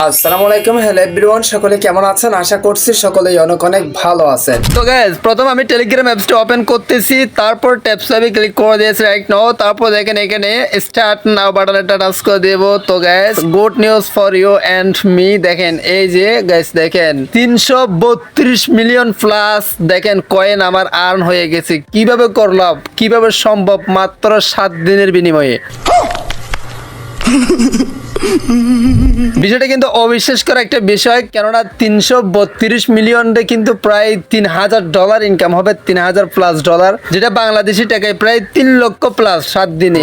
আসসালামু আলাইকুম, hello everyone, সকলে কেমন আছেন? আশা করছি সকলেই অনেক অনেক ভালো আছেন। তো গাইজ প্রথম আমি টেলিগ্রাম অ্যাপসটা ওপেন করতেছি, তারপর ট্যাপস আমি ক্লিক করে দিয়েছি রাইট নাও। তারপর দেখেন এখানে স্টার্ট নাও বাটনটা টাচ করে দেব। তো guys good news for you and me, দেখেন এই যে গাইজ দেখেন 332 মিলিয়ন প্লাস দেখেন কয়েন আমার আর্ন হয়ে গেছে। কিভাবে করলাম, কিভাবে সম্ভব? মাত্র 7 দিনের বিনিময়ে। বিষয়টা কিন্তু অবিশ্বাস করা একটা বিষয়, কেননা 332 মিলিয়নে কিন্তু প্রায় $3000 ইনকাম হবে, $3000+, যেটা বাংলাদেশি টাকায় প্রায় 3 লক্ষ প্লাস 7 দিনে।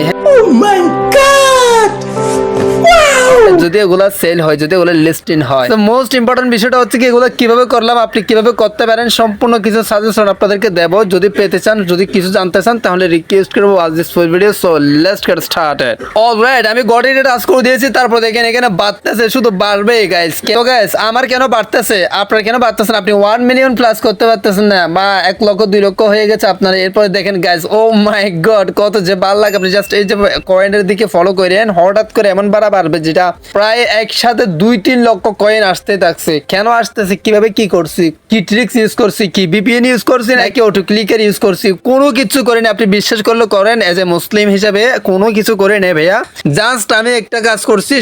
যদি এগুলা সেল হয়, যদি এগুলো লিস্টিং হয়, তো মোস্ট ইম্পর্টেন্ট বিষয়টা হচ্ছে কি এগুলো কিভাবে করলাম, আপনি কিভাবে করতে পারেন, সম্পূর্ণ কিছু সাজেশন আপনাদেরকে দেব। যদি পেতে চান, যদি কিছু জানতে চান, তাহলে রিকোয়েস্ট করবো watch this full video. So let's get started. Alright, আমি গড এডিট টাচ করে দিয়েছি। তারপর দেখেন এখানে বাড়তেছে, শুধু বাড়বে গাইস। তো গাইস আমার কেন বাড়তেছে, আপনার কেন বাড়তেছেন? আপনি 1 মিলিয়ন প্লাস করতে পারতেছেন না, বা 1 লক্ষ 2 লক্ষ হয়ে গেছে আপনার। এরপরে দেখেন গাইস, ও মাই গড, কত যে ভালো লাগে। আপনি জাস্ট এই যে কয়েনের দিকে ফলো করেন, হঠাৎ করে এমন বাড়বে যেটা প্রায় একসাথে 2-3 লক্ষ কয়েন আসতে থাকছে। কেন আসতেছে, কিভাবে কি করছি, কি ট্রিক্স ইউজ করছি, কি ভিপিএন ইউজ করছি, নাকি অটো ক্লিকার ইউজ করছি, কোনো কিছু করেন। আপনি বিশ্বাস করলে করেন, এজ এ মুসলিম হিসাবে কোনো কিছু করে নেই ভাইয়া। জাস্ট আমি একটা কাজ করছি,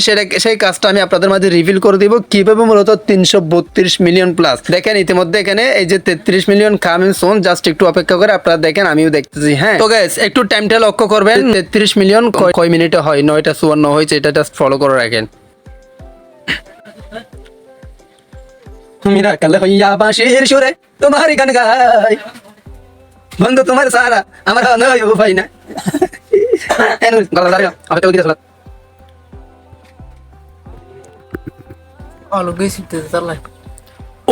সেই কাজটা আমি আপনাদের মাঝে রিভিল করে দিব। কিভাবে মূলত 332 মিলিয়ন প্লাস দেখেন ইতিমধ্যে এখানে এই যে 33 মিলিয়ন কামিং সুন। জাস্ট একটু অপেক্ষা করে আপনারা দেখেন, আমিও দেখতেছি। হ্যাঁ তো গাইস একটু টাইমটা লক্ষ্য করবেন। 33 মিলিয়ন কয় মিনিটে হয়? 9:54 হয়েছে। এটা জাস্ট ফলো করে রাখেন। মেরা কাল হইয়া বাঁশির সুরে তোমার গান গাই, বন্ধু তোমার সারা আমার নয় ভাই না। গলা দাঁড়িয়ে আমি তো গিয়ে Algo que hiciste de darle.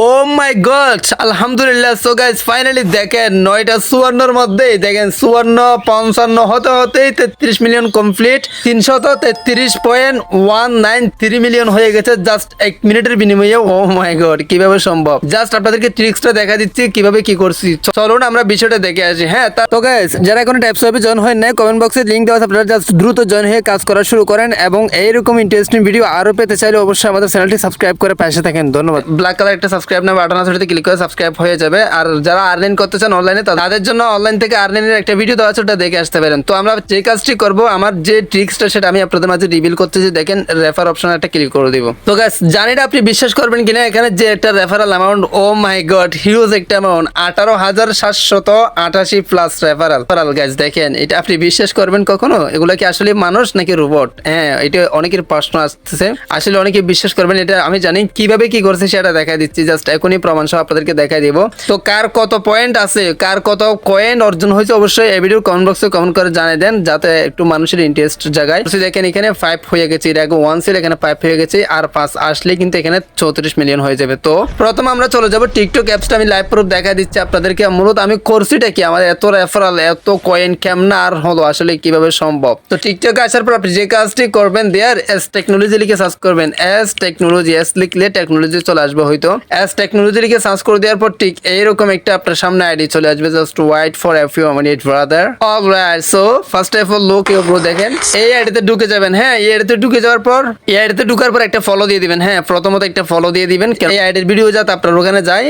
ও মাই গড, আলহামদুলিল্লাহ। সো গাইস ফাইনালি দেখেন 9:54 মধ্যেই দেখেন 54-55 হতে হতেই 33 মিলিয়ন কমপ্লিট। 333.193 মিলিয়ন হয়ে গেছে জাস্ট 1 মিনিটের বিনিময়ে। ও মাই গড, কিভাবে সম্ভব? জাস্ট আপনাদেরকে ট্রিক্সটা দেখা দিচ্ছি কিভাবে কি করছি। চলুন আমরা বিষয়টা দেখে আসি। হ্যাঁ তো গাইস যারা কোনো টাইপস হবে জয়েন হয় নাই, কমেন্ট বক্সে লিংক দেওয়া আছে, আপনারা জাস্ট দ্রুত জয়েন হয়ে কাজ করা শুরু করেন। এবং এইরকম ইন্টারেস্টিং ভিডিও আরো পেতে চাইলে অবশ্যই আমাদের চ্যানেলটি সাবস্ক্রাইব করে পাশে থাকেন। ধন্যবাদ। ব্ল্যাক কালার একটা সাবস্ক্রাইব না বাটন আছে, ওটাতে ক্লিক করে সাবস্ক্রাইব হয়ে যাবে। আর যারা আর্নিং করতে চান অনলাইনে, তাদের জন্য অনলাইন থেকে আর্নিং এর একটা ভিডিও দেওয়া আছে, ওটা দেখে আসতে পারেন। তো আমরা যে কাজটি করব, আমার যে ট্রিক্সটা সেটা আমি আপনাদের মাঝে রিভিল করতেছি। দেখেন রেফার অপশন একটা ক্লিক করে দিব। তো গাইস জানি না আপনি বিশ্বাস করবেন কিনা, এখানে যে একটা রেফারেল অ্যামাউন্ট, ও মাই গড হিউজ একটা অ্যামাউন্ট, 18,788 প্লাস রেফারেল গাইস। দেখেন এটা আপনি বিশ্বাস করবেন কখনো? এগুলো কি আসলে মানুষ নাকি রোবট? হ্যাঁ এটা অনেকের প্রশ্ন আসতেছে, আসলে অনেকে বিশ্বাস করবেন এটা আমি জানি। কিভাবে কি করছে সেটা দেখা দিচ্ছি, জাস্ট এখনই প্রমাণ সহ আপনাদেরকে দেখাই দিব। তো কার কত পয়েন্ট আছে, কার কত কয়েন অর্জন হয়েছে, অবশ্যই এই ভিডিও কমেন্ট বক্সে কমেন্ট করে জানিয়ে দেন, যাতে একটু মানুষের ইন্টারেস্ট জায়গায়। দেখেন এখানে 5 হয়ে গেছে, এর আগে 1 ছিল, এখানে 5 হয়ে গেছে, আর 5 আসলে কিন্তু এখানে 34 মিলিয়ন হয়ে যাবে। তো প্রথম আমরা চলে যাব টিকটক অ্যাপসটা, আমি লাইভ প্রুফ দেখা দিচ্ছি আপনাদেরকে। মূলত আমি করছিটা কি, আমার এত রেফারেল এত কয়েন কেমন আর হলো, আসলে কিভাবে সম্ভব? তো টিকটকে আসার পর আপনি যে কাজটি করবেন, দেয়ার এস টেকনোলজি লিখে সার্চ করবেন। এস টেকনোলজি, এস লিখলে টেকনোলজি চলে আসবে। হয়তো এস টেকনোলজি লিখে সার্চ করে দেওয়ার পর ঠিক এইরকম একটা আপনার সামনে আইডি চলে আসবে। Just wait for a few minute brother. Alright, so first of all look your bro, দেখেন এই আইডিতে ঢুকে যাবেন। হ্যাঁ এই আইডিতে ঢুকে যাওয়ার পর, এই আইডিতে ঢুকার পর একটা ফলো দিয়ে দিবেন। হ্যাঁ প্রথমত একটা ফলো দিয়ে দিবেন, এই আইডির ভিডিও যাতে আপনার ওখানে যায়,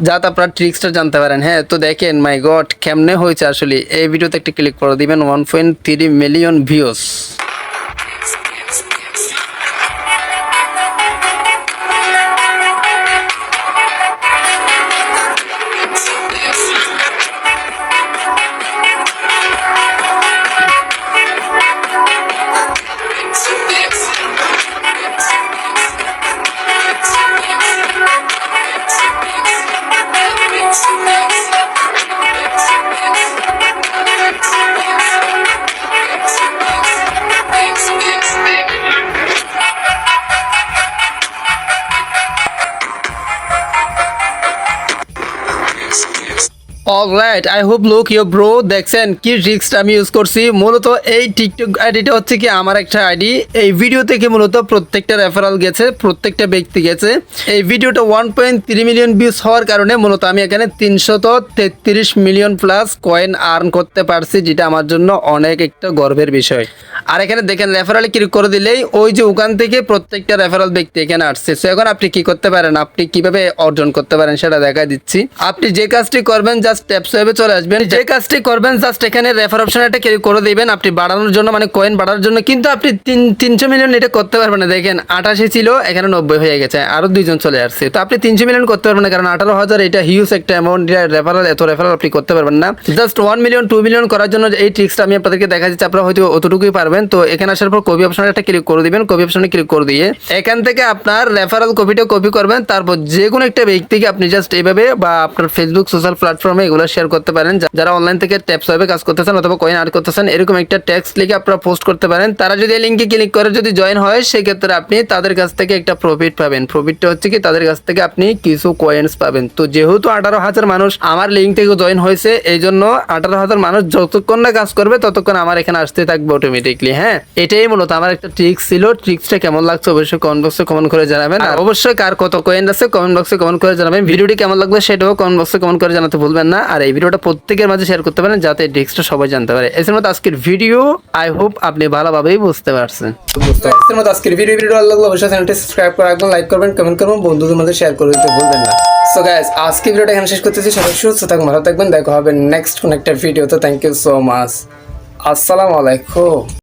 যাতে আপনার ট্রিক্সটা জানতে পারেন। হ্যাঁ তো দেখেন মাই গড কেমনে হয়েছে আসলে। এই ভিডিওতে একটা ক্লিক করে দিবেন, 1.3 million views. Alright, I hope look you bro, দেখছেন কি ট্রিক্সটা আমি ইউজ করছি। মূলত এই টিকটক আইডিটা হচ্ছে কি আমার একটা আইডি। এই ভিডিও থেকে মূলত প্রত্যেকটা রেফারেল গেছে, প্রত্যেকটা ব্যক্তি গেছে। এই ভিডিওটা 1.3 মিলিয়ন ভিউজ হওয়ার কারণে মূলত আমি এখানে 333 মিলিয়ন প্লাস কয়েন আর্ন করতে পারছি, যেটা আমার জন্য অনেক একটা গর্বের বিষয়। আর এখানে দেখেন রেফারেলে ক্লিক করে দিলেই ওই যে ওখান থেকে প্রত্যেকটা রেফারেল ব্যক্তি এখানে আসছে। সো এখন আপনি কি করতে পারেন, আপনি কিভাবে অর্জন করতে পারেন সেটা দেখাই দিচ্ছি। আপনি যে কাজটি করবেন জাস্ট ট্যাপস ওয়েবে চলে আসবেন। যে কাজটি করবেন জাস্ট এখানে রেফার অপশন একটা ক্লিক করে দিবেন আপনি বাড়ানোর জন্য, মানে কয়েন বাড়ানোর জন্য। কিন্তু আপনি 300 মিলিয়ন এটা করতে পারবেন না। দেখেন 88 ছিল, এখানে 90 হয়ে গেছে, আরো 2 জন চলে আসছে। তো আপনি 300 মিলিয়ন করতে পারবেন না, কারণ 18,000 এটা হিউজ একটা অ্যামাউন্ট। রেফারেল, এত রেফারেল আপনি করতে পারবেন না। জাস্ট 1 মিলিয়ন 2 মিলিয়ন করার জন্য এই ট্রিক্সটা আমি আপনাদেরকে দেখা দিচ্ছি, আপনারা হয়তো অতটুকুই পারবেন। তো এখানে আসার পর কপি অপশন একটা ক্লিক করে দিবেন। কপি অপশনে ক্লিক করে দিয়ে এখান থেকে আপনার রেফারেল কপিটা কপি করবেন। তারপর যে কোনো একটা ব্যক্তিকে আপনি জাস্ট এইভাবে বা আপনার ফেসবুক সোশ্যাল প্ল্যাটফর্মে এগুলো শেয়ার করতে পারেন। যারা অনলাইন থেকে ট্যাপস ওয়েবে কাজ করতেছেন অথবা কয়েন আর্ন করতেছেন, এরকম একটা টেক্সট লিখে আপনারা পোস্ট করতে পারেন। তারা যদি এই লিঙ্কে ক্লিক করে যদি জয়েন হয়, সেক্ষেত্রে আপনি তাদের কাছ থেকে একটা প্রফিট পাবেন। প্রফিটটা হচ্ছে কি তাদের কাছ থেকে আপনি কিছু কয়েন্স পাবেন। তো যেহেতু 18,000 মানুষ আমার লিঙ্ক থেকে জয়েন হয়েছে, এই জন্য 18,000 মানুষ যতক্ষণ না কাজ করবে ততক্ষণ আমার এখানে আসতে থাকবে অটোমেটিকলি। হ্যাঁ, এটাই মূলত আমার একটা ট্রিক্স ছিল। ট্রিক্সটা কেমন লাগছে অবশ্যই কমেন্ট বক্সে কমেন্ট করে জানাবেন। আর অবশ্যই কার কত কয়েন আছে কমেন্ট বক্সে কমেন্ট করে জানাবেন। ভিডিওটি কেমন লাগবে সেটাও কমেন্ট বক্সে কমেন্ট করে জানাতে ভুলবেন না। আর এই ভিডিওটা প্রত্যেকের মাঝে শেয়ার করতে পারেন, যাতে ট্রিক্সটা সবাই জানতে পারে। এর মতো আজকের ভিডিও আই হোপ আপনি ভালোভাবেই বুঝতে পারছেন। এর মতো আজকের ভিডিও ভালো লাগলে অবশ্যই চ্যানেলটি সাবস্ক্রাইব করে রাখবেন, লাইক করবেন, কমেন্ট করবেন, বন্ধুদের মধ্যে শেয়ার করে দিতে ভুলবেন না। সো গাইস, আজকে ভিডিওটা এখানে শেষ করতেছি। সবাই সুস্থ থাকবেন, ভালো থাকবেন। দেখা হবে নেক্সট কোন একটা ভিডিওতে। Thank you so much. আসসালামু আলাইকুম।